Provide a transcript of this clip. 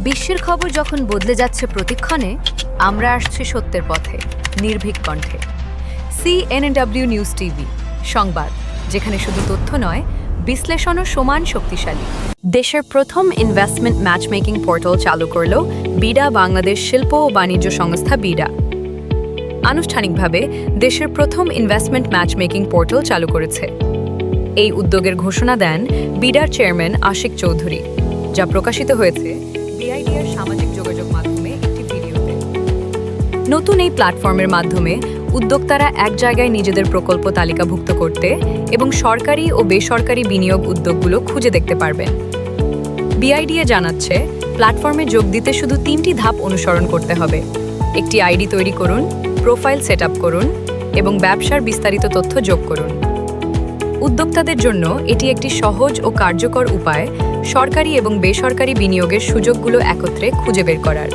বিশ্বের খবর যখন বদলে যাচ্ছে প্রতিক্ষণে, আমরা আসছি সত্যের পথে, নির্ভীক কণ্ঠে। CNW নিউজ টিভি, সংবাদ যেখানে শুধু তথ্য নয়, বিশ্লেষণও সমান শক্তিশালী। দেশের প্রথম ইনভেস্টমেন্ট ম্যাচমেকিং পোর্টাল চালু করল বিডা বাংলাদেশ শিল্প ও বাণিজ্য সংস্থা বিডা। আনুষ্ঠানিকভাবে দেশের প্রথম ইনভেস্টমেন্ট ম্যাচমেকিং পোর্টাল চালু করেছে। এই উদ্যোগের ঘোষণা দেন বিডার চেয়ারম্যান আশিক চৌধুরী, যা প্রকাশিত হয়েছে বিআইডির সামাজিক যোগাযোগ মাধ্যমে একটি ভিডিওতে। নতুন এই প্ল্যাটফর্মের মাধ্যমে উদ্যোক্তারা এক জায়গায় নিজেদের প্রকল্প তালিকাভুক্ত করতে এবং সরকারি ও বেসরকারি বিনিয়োগ উদ্যোগগুলো খুঁজে দেখতে পারবেন। বিআইডিএ জানাচ্ছে, প্ল্যাটফর্মে যোগ দিতে শুধু 3টি ধাপ অনুসরণ করতে হবে। একটি আইডি তৈরি করুন, প্রোফাইল সেট আপ করুন এবং ব্যবসার বিস্তারিত তথ্য যোগ করুন। উদ্যোক্তাদের জন্য এটি একটি সহজ ও কার্যকর উপায় সরকারি এবং বেসরকারি বিনিয়োগের সুযোগগুলো একত্রে খুঁজে বের করার।